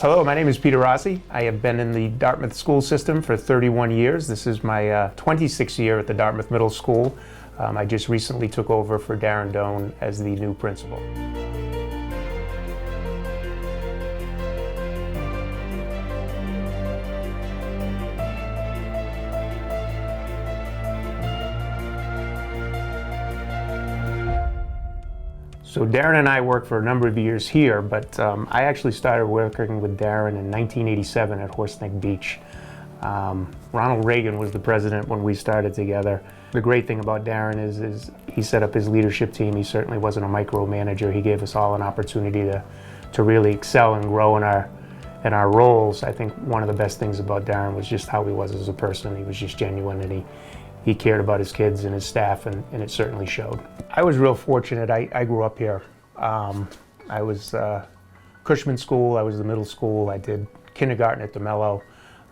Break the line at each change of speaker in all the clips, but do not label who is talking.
Hello, my name is Peter Rossi. I have been in the Dartmouth school system for 31 years. This is my 26th year at the Dartmouth Middle School. I just recently took over for Darren Doan as the new principal. So Darren and I worked for a number of years here, but I actually started working with Darren in 1987 at Horseneck Beach. Ronald Reagan was the president when we started together. The great thing about Darren is he set up his leadership team. He certainly wasn't a micromanager. He gave us all an opportunity to really excel and grow in our roles. I think one of the best things about Darren was just how he was as a person. He was just genuine, and he cared about his kids and his staff, and it certainly showed. I was real fortunate. I grew up here. I was Cushman School, I was the middle school. I did kindergarten at DeMello.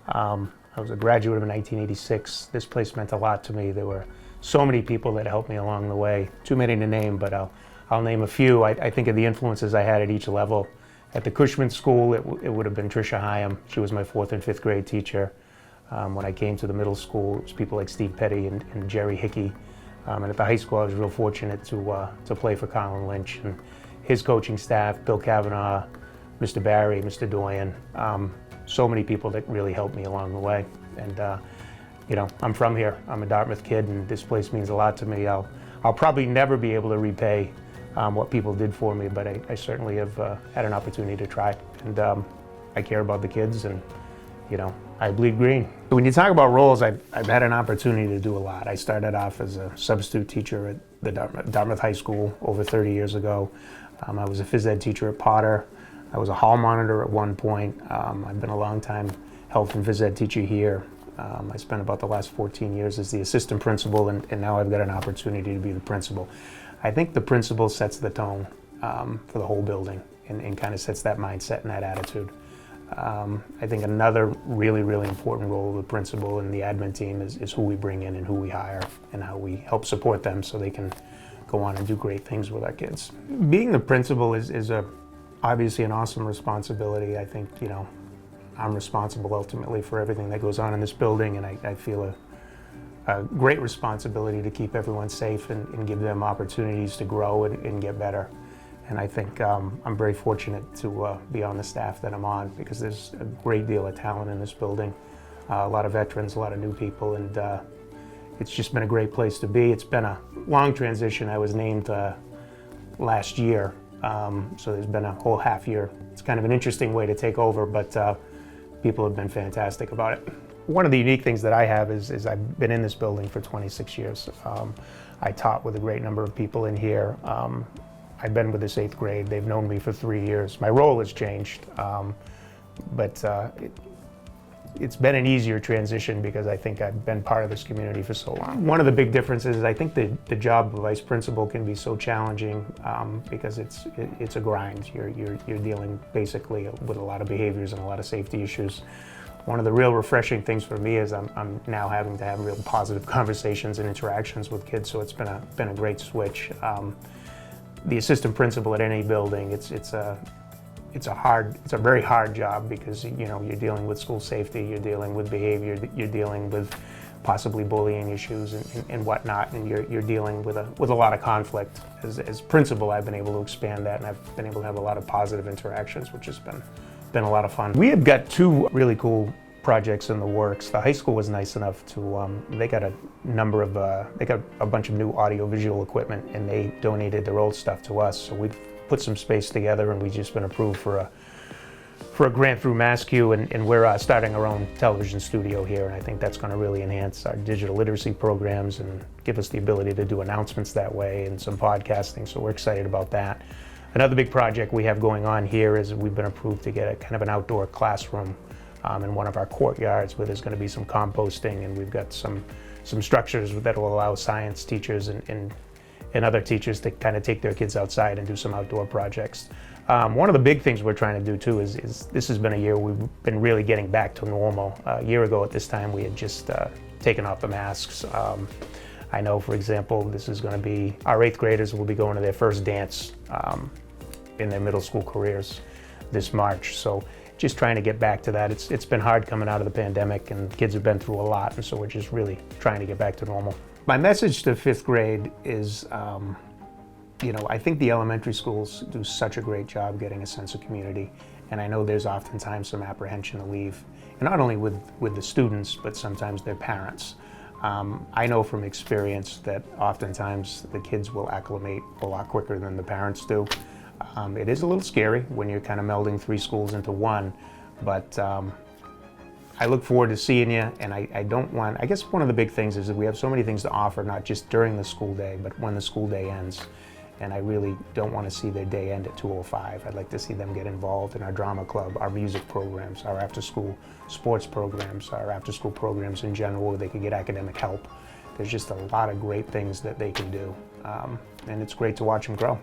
I was a graduate of 1986. This place meant a lot to me. There were so many people that helped me along the way. Too many to name, but I'll name a few. I think of the influences I had at each level. At the Cushman School, it would have been Tricia Hyam. She was my 4th and 5th grade teacher. When I came to the middle school, it was people like Steve Petty and Jerry Hickey. And at the high school, I was real fortunate to play for Colin Lynch and his coaching staff, Bill Kavanaugh, Mr. Barry, Mr. Doyen. So many people that really helped me along the way. And I'm from here. I'm a Dartmouth kid, and this place means a lot to me. I'll probably never be able to repay what people did for me, but I certainly have had an opportunity to try. And I care about the kids, and I bleed green. When you talk about roles, I've had an opportunity to do a lot. I started off as a substitute teacher at the Dartmouth High School over 30 years ago. I was a phys ed teacher at Potter. I was a hall monitor at one point. I've been a long time health and phys ed teacher here. I spent about the last 14 years as the assistant principal, and now I've got an opportunity to be the principal. I think the principal sets the tone for the whole building and kind of sets that mindset and that attitude. I think another really, really important role of the principal and the admin team is who we bring in and who we hire and how we help support them so they can go on and do great things with our kids. Being the principal is obviously an awesome responsibility. I think, I'm responsible ultimately for everything that goes on in this building, and I feel a great responsibility to keep everyone safe and give them opportunities to grow and get better. And I think I'm very fortunate to be on the staff that I'm on, because there's a great deal of talent in this building, a lot of veterans, a lot of new people, and it's just been a great place to be. It's been a long transition. I was named last year, so there's been a whole half year. It's kind of an interesting way to take over, but people have been fantastic about it. One of the unique things that I have is I've been in this building for 26 years. I taught with a great number of people in here. I've been with this 8th grade. They've known me for 3 years. My role has changed, but it's been an easier transition because I think I've been part of this community for so long. One of the big differences is I think the job of vice principal can be so challenging because it's a grind. You're dealing basically with a lot of behaviors and a lot of safety issues. One of the real refreshing things for me is I'm now having to have real positive conversations and interactions with kids, so it's been a great switch. The assistant principal at any building, it's a very hard job because you're dealing with school safety, you're dealing with behavior, you're dealing with possibly bullying issues and whatnot, and you're dealing with a lot of conflict. As principal, I've been able to expand that, and I've been able to have a lot of positive interactions, which has been a lot of fun. We have got 2 really cool projects in the works. The high school was nice enough to, they got a bunch of new audio-visual equipment, and they donated their old stuff to us. So we've put some space together, and we've just been approved for a grant through MassQ, and we're starting our own television studio here, and I think that's going to really enhance our digital literacy programs and give us the ability to do announcements that way and some podcasting, so we're excited about that. Another big project we have going on here is we've been approved to get a kind of an outdoor classroom in one of our courtyards where there's going to be some composting, and we've got some structures that will allow science teachers and other teachers to kind of take their kids outside and do some outdoor projects. One of the big things we're trying to do too is this has been a year we've been really getting back to normal. A year ago at this time we had just taken off the masks. I know, for example, this is going to be, our 8th graders will be going to their first dance in their middle school careers this March. So just trying to get back to that. It's been hard coming out of the pandemic, and kids have been through a lot, and so we're just really trying to get back to normal. My message to fifth grade is, I think the elementary schools do such a great job getting a sense of community, and I know there's oftentimes some apprehension to leave, and not only with the students, but sometimes their parents. I know from experience that oftentimes the kids will acclimate a lot quicker than the parents do. It is a little scary when you're kind of melding 3 schools into one, but I look forward to seeing you, and I guess one of the big things is that we have so many things to offer, not just during the school day, but when the school day ends. And I really don't want to see their day end at 2:05. I'd like to see them get involved in our drama club, our music programs, our after-school sports programs, our after-school programs in general where they can get academic help. There's just a lot of great things that they can do, and it's great to watch them grow.